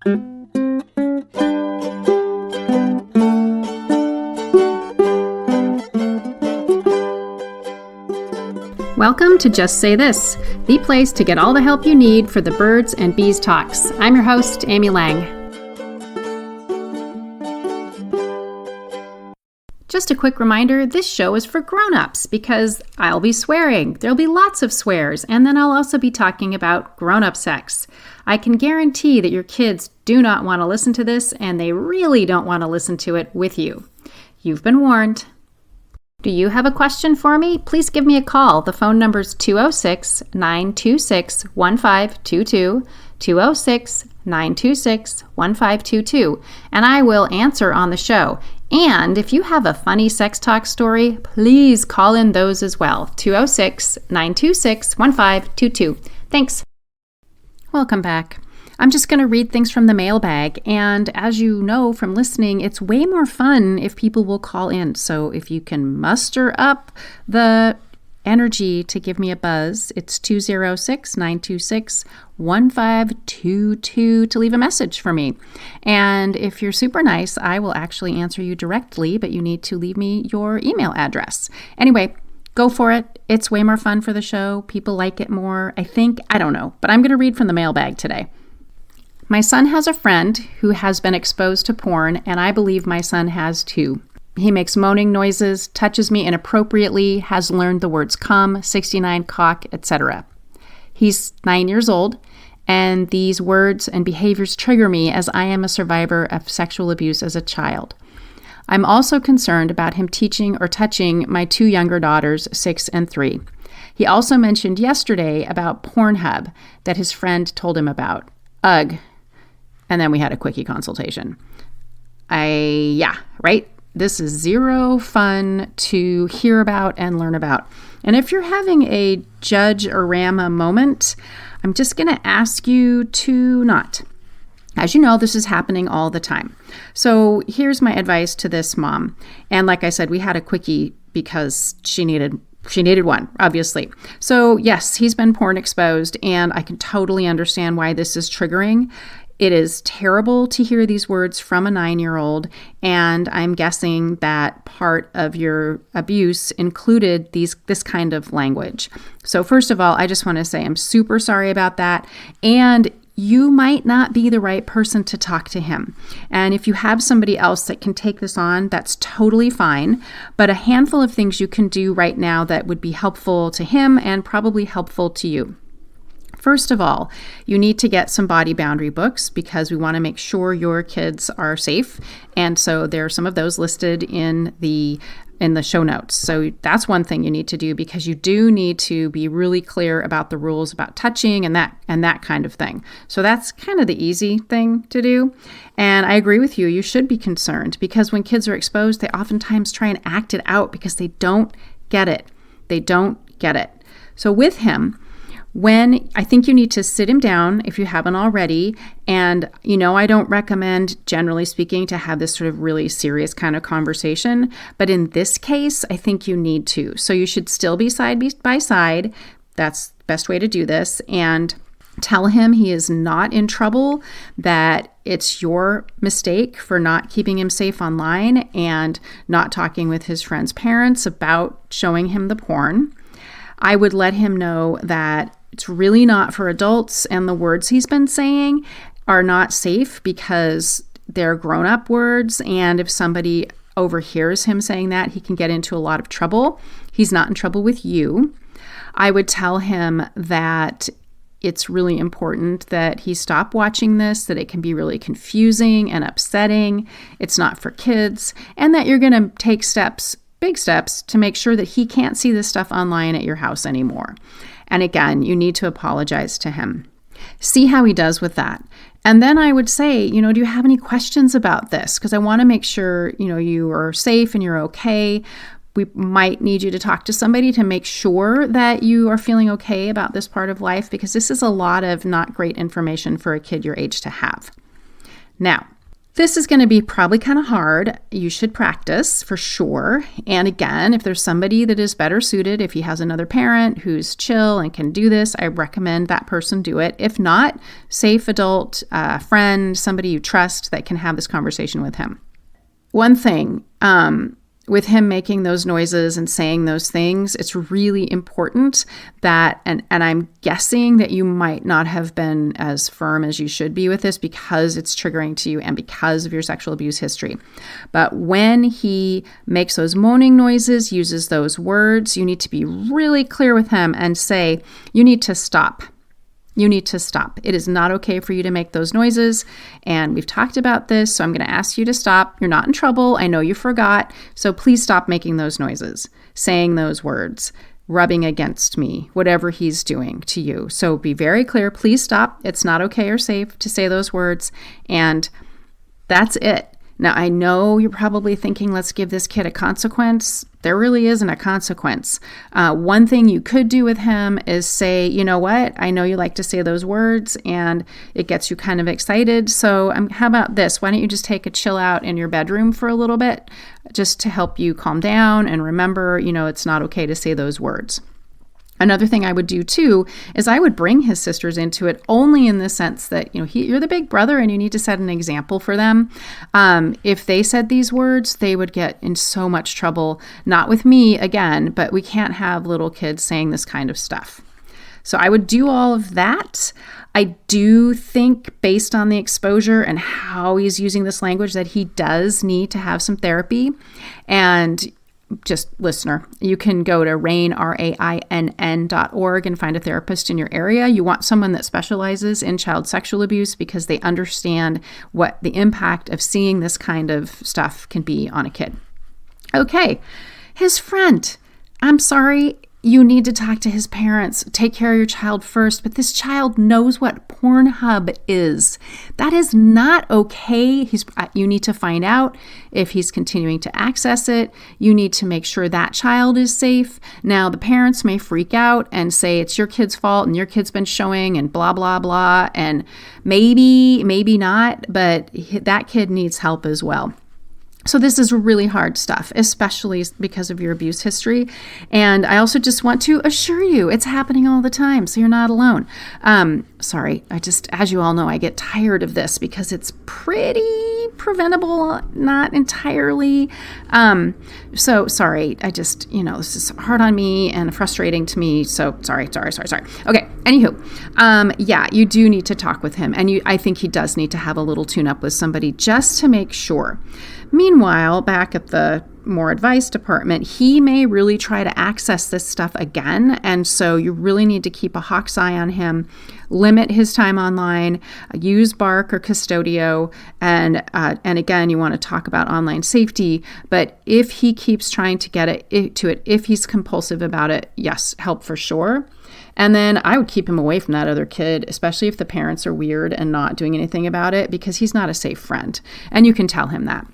Welcome to Just Say This, the place to get all the help you need for the birds and bees talks. I'm your host, Amy Lang. Just a quick reminder, this show is for grown-ups because I'll be swearing. There'll be lots of swears, and then I'll also be talking about grown-up sex. I can guarantee that your kids do not want to listen to this, and they really don't want to listen to it with you. You've been warned. Do you have a question for me? Please give me a call. The phone number is 206-926-1522, 206-926-1522, and I will answer on the show. And if you have a funny sex talk story, please call in those as well, 206-926-1522. Thanks. Welcome back. I'm just going to read things from the mailbag, and as you know from listening, it's way more fun if people will call in. So if you can muster up the energy to give me a buzz, it's 206-926-1522 to leave a message for me. And if you're super nice, I will actually answer you directly, but you need to leave me your email address. Anyway, go for it. It's way more fun for the show. People like it more, I think. I don't know, but I'm going to read from the mailbag today. My son has a friend who has been exposed to porn, and I believe my son has too. He makes moaning noises, touches me inappropriately, has learned the words cum, 69 cock, etc. He's 9 years old, and these words and behaviors trigger me as I am a survivor of sexual abuse as a child. I'm also concerned about him teaching or touching my two younger daughters, 6 and 3. He also mentioned yesterday about Pornhub that his friend told him about. Ugh. And then we had a quickie consultation. Right? This is zero fun to hear about and learn about. And if you're having a Judge Arama moment, I'm just going to ask you to not. As you know, this is happening all the time. So here's my advice to this mom. And like I said, we had a quickie because she needed one, obviously. So yes, he's been porn exposed, and I can totally understand why this is triggering. It is terrible to hear these words from a 9-year-old, and I'm guessing that part of your abuse included this kind of language. So first of all, I just want to say I'm super sorry about that, and you might not be the right person to talk to him. And if you have somebody else that can take this on, that's totally fine. But a handful of things you can do right now that would be helpful to him and probably helpful to you. First of all, you need to get some body boundary books because we want to make sure your kids are safe. And so there are some of those listed in the show notes. So that's one thing you need to do because you do need to be really clear about the rules about touching and that kind of thing. So that's kind of the easy thing to do. And I agree with you. You should be concerned because when kids are exposed, they oftentimes try and act it out because they don't get it. So with him, I think you need to sit him down if you haven't already. And, I don't recommend, generally speaking, to have this sort of really serious kind of conversation. But in this case, I think you need to. So you should still be side by side. That's the best way to do this. And tell him he is not in trouble, that it's your mistake for not keeping him safe online and not talking with his friends' parents about showing him the porn. I would let him know that it's really not for adults, and the words he's been saying are not safe because they're grown-up words, and if somebody overhears him saying that, he can get into a lot of trouble. He's not in trouble with you. I would tell him that it's really important that he stop watching this, that it can be really confusing and upsetting. It's not for kids, and that you're going to take big steps to make sure that he can't see this stuff online at your house anymore. And again, you need to apologize to him. See how he does with that. And then I would say, do you have any questions about this? Because I want to make sure, you are safe and you're okay. We might need you to talk to somebody to make sure that you are feeling okay about this part of life, because this is a lot of not great information for a kid your age to have. Now, This is going to be probably kind of hard. You should practice for sure. And again, if there's somebody that is better suited, if he has another parent who's chill and can do this, I recommend that person do it. If not, safe adult, friend, somebody you trust that can have this conversation with him. One thing, with him making those noises and saying those things, it's really important that, and I'm guessing that you might not have been as firm as you should be with this because it's triggering to you and because of your sexual abuse history. But when he makes those moaning noises, uses those words, you need to be really clear with him and say, you need to stop. You need to stop. It is not okay for you to make those noises. And we've talked about this, so I'm going to ask you to stop. You're not in trouble. I know you forgot. So please stop making those noises, saying those words, rubbing against me, whatever he's doing to you. So be very clear. Please stop. It's not okay or safe to say those words. And that's it. Now, I know you're probably thinking, let's give this kid a consequence. There really isn't a consequence. One thing you could do with him is say, you know what? I know you like to say those words and it gets you kind of excited. So how about this? Why don't you just take a chill out in your bedroom for a little bit just to help you calm down and remember, it's not okay to say those words. Another thing I would do too is I would bring his sisters into it only in the sense that, you're the big brother and you need to set an example for them. If they said these words, they would get in so much trouble, not with me again, but we can't have little kids saying this kind of stuff. So I would do all of that. I do think based on the exposure and how he's using this language that he does need to have some therapy. And just listener, you can go to rainn.org and find a therapist in your area. You want someone that specializes in child sexual abuse because they understand what the impact of seeing this kind of stuff can be on a kid. Okay, his friend. I'm sorry. You need to talk to his parents. Take care of your child first. But this child knows what Pornhub is. That is not okay. You need to find out if he's continuing to access it. You need to make sure that child is safe. Now, the parents may freak out and say it's your kid's fault and your kid's been showing and blah, blah, blah. And maybe not, but that kid needs help as well. So this is really hard stuff, especially because of your abuse history. And I also just want to assure you it's happening all the time, so you're not alone. Sorry, as you all know, I get tired of this because it's pretty preventable, not entirely. So sorry, this is hard on me and frustrating to me. So sorry. Okay, anywho, you do need to talk with him. And I think he does need to have a little tune-up with somebody just to make sure. Meanwhile, back at the more advice department, he may really try to access this stuff again. And so you really need to keep a hawk's eye on him, limit his time online, use Bark or Custodio. And again, you want to talk about online safety. But if he keeps trying to get if he's compulsive about it, yes, help for sure. And then I would keep him away from that other kid, especially if the parents are weird and not doing anything about it, because he's not a safe friend. And you can tell him that.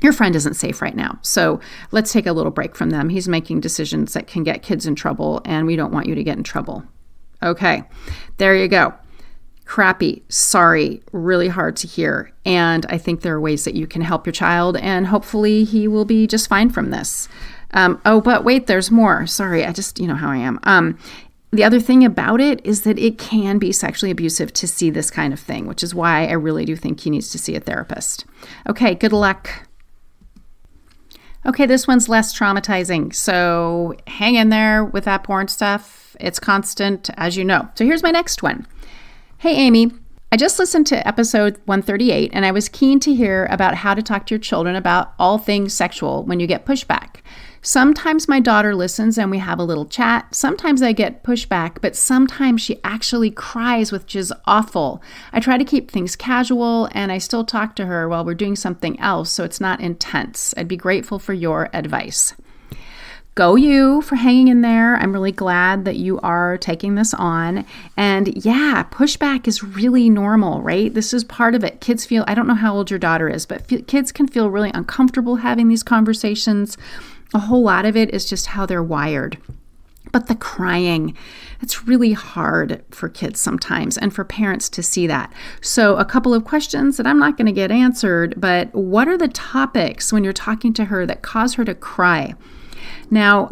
Your friend isn't safe right now, so let's take a little break from them. He's making decisions that can get kids in trouble, and we don't want you to get in trouble. Okay, there you go. Crappy, sorry, really hard to hear. And I think there are ways that you can help your child, and hopefully he will be just fine from this. But wait, there's more. Sorry, I just, how I am. The other thing about it is that it can be sexually abusive to see this kind of thing, which is why I really do think he needs to see a therapist. Okay, good luck. Okay, this one's less traumatizing, so hang in there with that porn stuff. It's constant, as you know. So here's my next one. Hey, Amy, I just listened to episode 138, and I was keen to hear about how to talk to your children about all things sexual when you get pushback. Sometimes my daughter listens and we have a little chat. Sometimes I get pushback, but sometimes she actually cries, which is awful. I try to keep things casual and I still talk to her while we're doing something else, so it's not intense. I'd be grateful for your advice. Go you for hanging in there. I'm really glad that you are taking this on. And yeah, pushback is really normal, right? This is part of it. Kids feel, I don't know how old your daughter is, but kids can feel really uncomfortable having these conversations. A whole lot of it is just how they're wired. But the crying, it's really hard for kids sometimes and for parents to see that. So a couple of questions that I'm not going to get answered, but what are the topics when you're talking to her that cause her to cry? Now,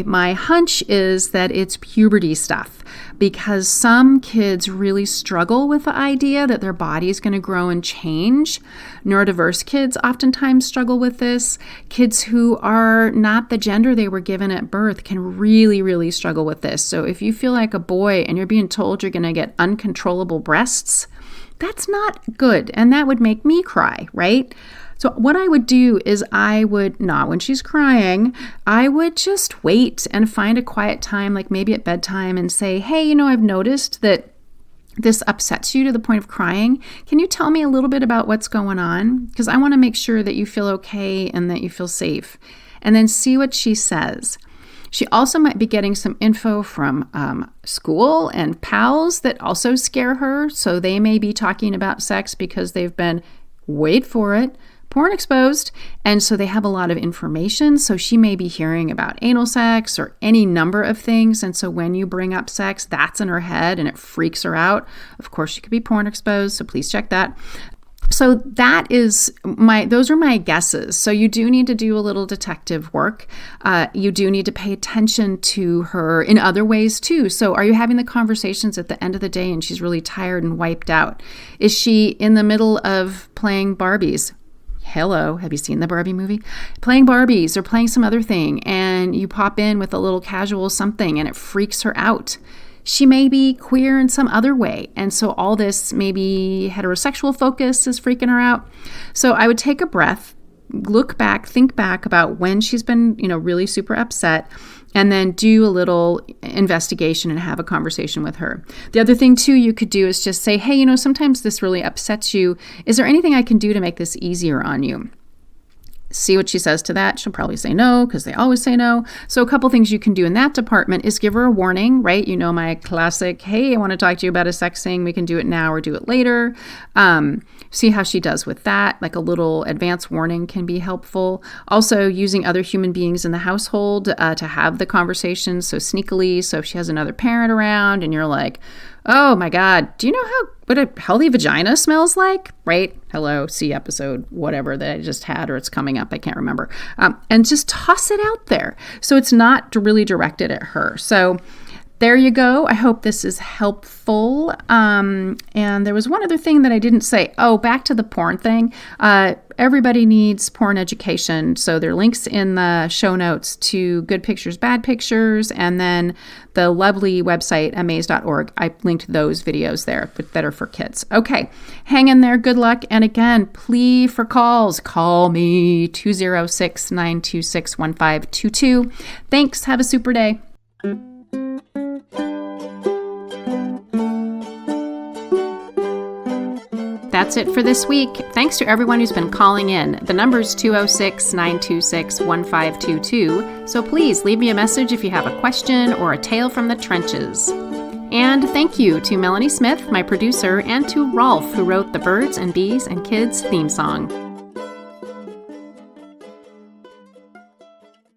my hunch is that it's puberty stuff, because some kids really struggle with the idea that their body is going to grow and change. Neurodiverse kids oftentimes struggle with this. Kids who are not the gender they were given at birth can really, really struggle with this. So if you feel like a boy and you're being told you're going to get uncontrollable breasts, that's not good. And that would make me cry, right? So what I would do is not when she's crying, I would just wait and find a quiet time, like maybe at bedtime, and say, hey, I've noticed that this upsets you to the point of crying. Can you tell me a little bit about what's going on? Because I want to make sure that you feel okay and that you feel safe. And then see what she says. She also might be getting some info from school and pals that also scare her. So they may be talking about sex because they've been, wait for it, porn exposed, and so they have a lot of information. So she may be hearing about anal sex or any number of things, and so when you bring up sex, that's in her head and it freaks her out. Of course, she could be porn exposed, so please check that. So those are my guesses. So you do need to do a little detective work. You do need to pay attention to her in other ways too. So are you having the conversations at the end of the day and she's really tired and wiped out? Is she in the middle of playing Barbies? Hello, have you seen the Barbie movie? Playing Barbies or playing some other thing, and you pop in with a little casual something and it freaks her out. She may be queer in some other way, and so all this maybe heterosexual focus is freaking her out. So I would take a breath, look back, think back about when she's been, really super upset, and then do a little investigation and have a conversation with her. The other thing too you could do is just say, hey, sometimes this really upsets you. Is there anything I can do to make this easier on you? See what she says to that. She'll probably say no, because they always say no. So a couple things you can do in that department is give her a warning, right? My classic, hey, I want to talk to you about a sex thing. We can do it now or do it later. See how she does with that. Like a little advance warning can be helpful. Also using other human beings in the household to have the conversation. So sneakily, so if she has another parent around and you're like, oh my God, do you know what a healthy vagina smells like? Right? Hello, see episode, whatever that I just had, or it's coming up, I can't remember. And just toss it out there. So it's not really directed at her. So there you go. I hope this is helpful. And there was one other thing that I didn't say. Oh, back to the porn thing. Everybody needs porn education. So there are links in the show notes to Good Pictures, Bad Pictures, and then the lovely website, amaze.org. I linked those videos there that are for kids. Okay, hang in there. Good luck. And again, plea for calls. Call me 206-926-1522. Thanks. Have a super day. That's it for this week. Thanks to everyone who's been calling in. The number's 206-926-1522, so please leave me a message if you have a question or a tale from the trenches. And thank you to Melanie Smith, my producer, and to Rolf, who wrote the Birds and Bees and Kids theme song.